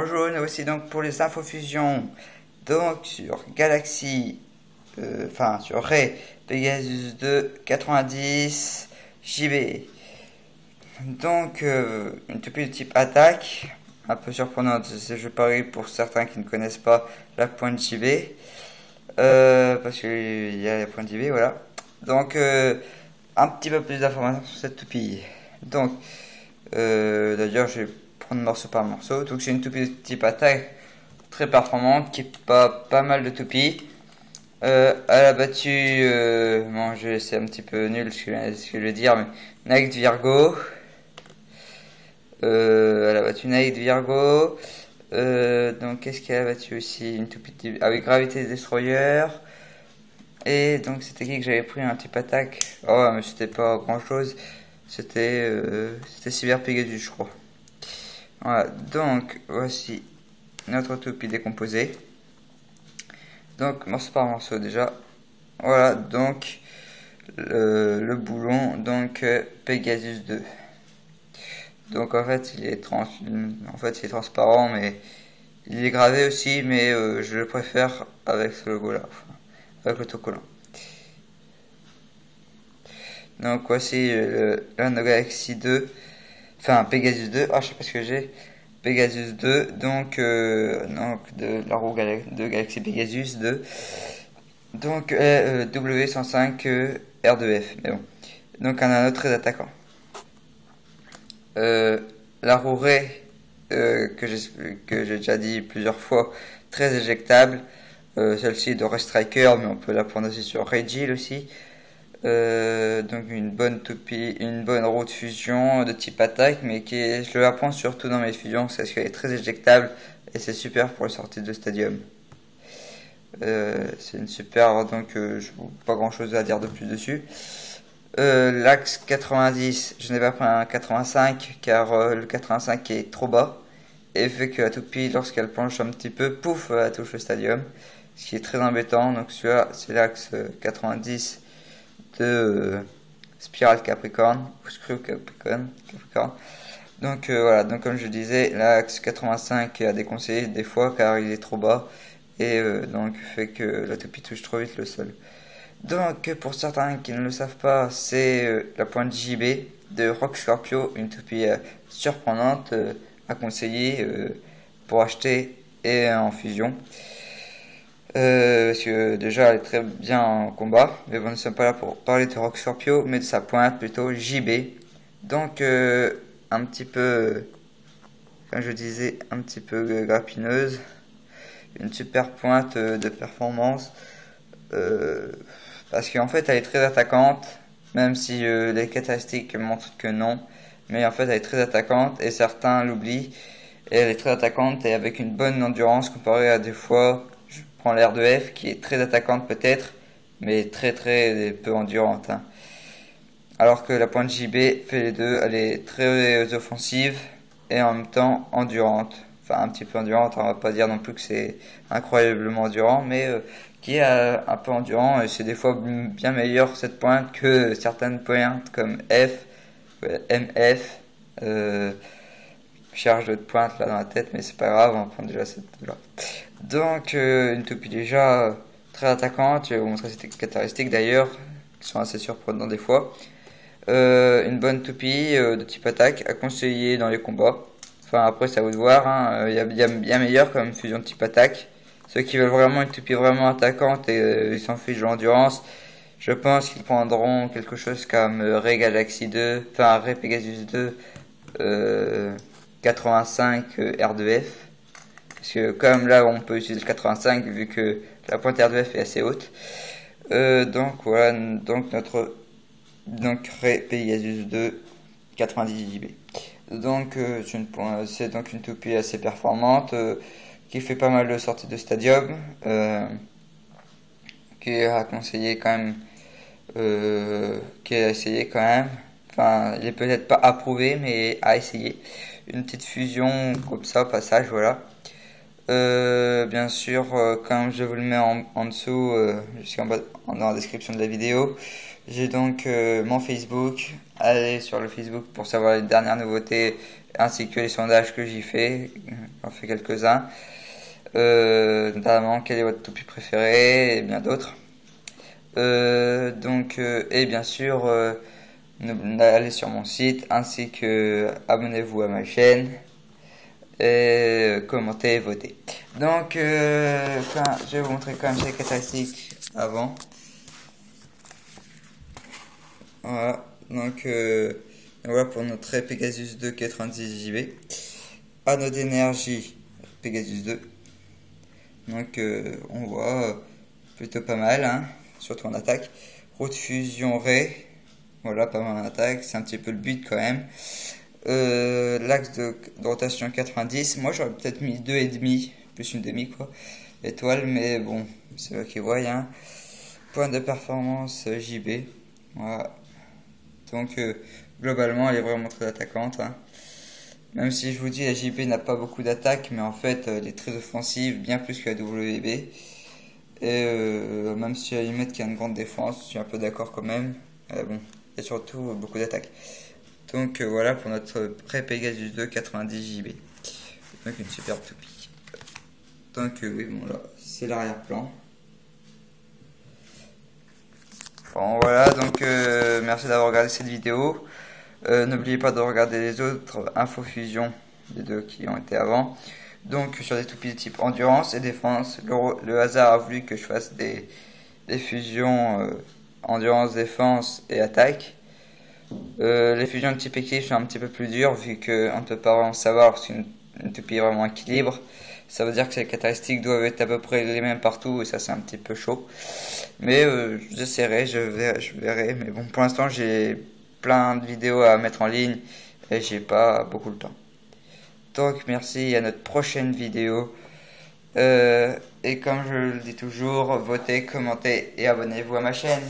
Bonjour, nous voici donc pour les infofusions. Donc sur Galaxy, sur Ray Pegasus 2 90 JB. Donc une toupie de type attaque, un peu surprenante, je parie pour certains qui ne connaissent pas la pointe JB, parce qu'il y a la pointe JB, voilà. Donc un petit peu plus d'informations sur cette toupie. Donc d'ailleurs je vais prendre morceau par morceau. Donc c'est une toupie de type attaque très performante qui est pas mal de toupies. Elle a battu, bon c'est un petit peu nul ce que je vais dire, mais Nike Virgo. Elle a battu Nike Virgo. Donc qu'est-ce qu'elle a battu aussi? Une toupie avec Gravity Destroyer. Et donc c'était qui que j'avais pris un type attaque? Oh mais c'était pas grand chose. C'était Cyber Pegasus je crois. Voilà, donc voici notre toupie décomposée. Donc morceau par morceau déjà. Voilà donc le boulon donc Pegasus 2. Donc en fait il est transparent, mais il est gravé aussi, mais je le préfère avec ce logo là, avec l'autocollant. Donc voici la Galaxy 2, enfin Pegasus 2, je sais pas ce que j'ai, Pegasus 2, donc de la roue de Galaxy Pegasus 2, donc W105 R2F, mais bon, donc un anneau très attaquant. La roue Ray, que j'ai déjà dit plusieurs fois, très éjectable. Celle-ci est de Ray Striker, mais on peut la prendre aussi sur Ray Jill aussi. Donc une bonne toupie, une bonne roue de fusion de type attaque, mais je la prends surtout dans mes fusions parce qu'elle est très éjectable et c'est super pour les sorties de stadium. C'est une super, donc pas grand chose à dire de plus dessus. L'axe 90, je n'ai pas pris un 85 car le 85 est trop bas et fait que la toupie, lorsqu'elle penche un petit peu, pouf, elle touche le stadium, ce qui est très embêtant. Donc celui-là c'est l'axe 90 de Spiral Capricorne ou Screw Capricorne. Donc voilà, donc comme je disais, l'axe 85 est à déconseiller des fois car il est trop bas et donc fait que la toupie touche trop vite le sol. Donc pour certains qui ne le savent pas, c'est la pointe JB de Rock Scorpio, une toupie surprenante à conseiller pour acheter et en fusion. Parce que déjà elle est très bien en combat, mais bon, nous ne sommes pas là pour parler de Rock Scorpio, mais de sa pointe plutôt JB. Donc un petit peu, comme je disais, un petit peu grappineuse, une super pointe de performance. Parce qu'en fait elle est très attaquante, même si les caractéristiques montrent que non, mais en fait elle est très attaquante et certains l'oublient. Et elle est très attaquante et avec une bonne endurance comparée à des fois, je prends l'air de F qui est très attaquante peut-être, mais très peu endurante. Alors que la pointe JB fait les deux, elle est très offensive et en même temps endurante. Enfin un petit peu endurante, on va pas dire non plus que c'est incroyablement endurant, mais qui est un peu endurant et c'est des fois bien meilleur cette pointe que certaines pointes comme F, MF. Charge de pointe là dans la tête, mais c'est pas grave, on va prendre déjà cette là. Donc une toupie déjà très attaquante, je vais vous montrer ces caractéristiques d'ailleurs qui sont assez surprenantes des fois. Une bonne toupie de type attaque à conseiller dans les combats. Enfin après c'est à vous de voir, il y a bien meilleur comme fusion de type attaque. Ceux qui veulent vraiment une toupie vraiment attaquante et ils s'en fichent de l'endurance, je pense qu'ils prendront quelque chose comme Ray Galaxy 2, enfin Ray Pegasus 2 85 R2F. Parce que comme là on peut utiliser le 85 vu que la pointe R2F est assez haute. Donc voilà, donc notre Ray Pegasus 2 90 JB. Donc c'est donc une toupie assez performante qui fait pas mal de sorties de stadium, qui est à conseiller quand même, qui est à essayer quand même. Enfin, il est peut-être pas approuvé, mais à essayer. Une petite fusion comme ça au passage, voilà. Bien sûr, comme je vous le mets en dessous, jusqu'en bas, dans la description de la vidéo, j'ai donc mon Facebook. Allez sur le Facebook pour savoir les dernières nouveautés ainsi que les sondages que j'y fais. J'en fais quelques-uns. Notamment quel est votre toupie préféré et bien d'autres. Et bien sûr, allez sur mon site ainsi que abonnez-vous à ma chaîne et commentez et votez. Donc, je vais vous montrer quand même ces caractéristiques avant. Voilà, donc voilà pour notre Pegasus 2 90 JB. Anneau d'énergie Pegasus 2. Donc on voit plutôt pas mal, hein, surtout en attaque. Route fusion Ray, voilà, pas mal en attaque, c'est un petit peu le but quand même. L'axe de rotation 90, moi j'aurais peut-être mis 2,5, plus une demi quoi, étoile, mais bon, c'est eux qui voient, hein. Point de performance JB, voilà. Donc globalement elle est vraiment très attaquante, hein. Même si je vous dis la JB n'a pas beaucoup d'attaque, mais en fait elle est très offensive, bien plus que la WB. Et même si à la limite qu'il y a une grande défense, je suis un peu d'accord quand même. Bon, et surtout beaucoup d'attaque. Donc voilà pour notre Pegasus 2 90 JB. Donc une superbe toupie. Donc oui, bon là, c'est l'arrière-plan. Bon voilà, donc merci d'avoir regardé cette vidéo. N'oubliez pas de regarder les autres infofusions, les deux qui ont été avant. Donc sur des toupies de type endurance et défense, le hasard a voulu que je fasse des fusions endurance, défense et attaque. Les fusions de type équilibre sont un petit peu plus dures vu qu'on ne peut pas vraiment savoir parce qu'une toupie est vraiment équilibre. Ça veut dire que les caractéristiques doivent être à peu près les mêmes partout et ça c'est un petit peu chaud. Mais j'essaierai, je verrai. Mais bon, pour l'instant j'ai plein de vidéos à mettre en ligne et j'ai pas beaucoup le temps. Donc merci, à notre prochaine vidéo. Et comme je le dis toujours, votez, commentez et abonnez-vous à ma chaîne.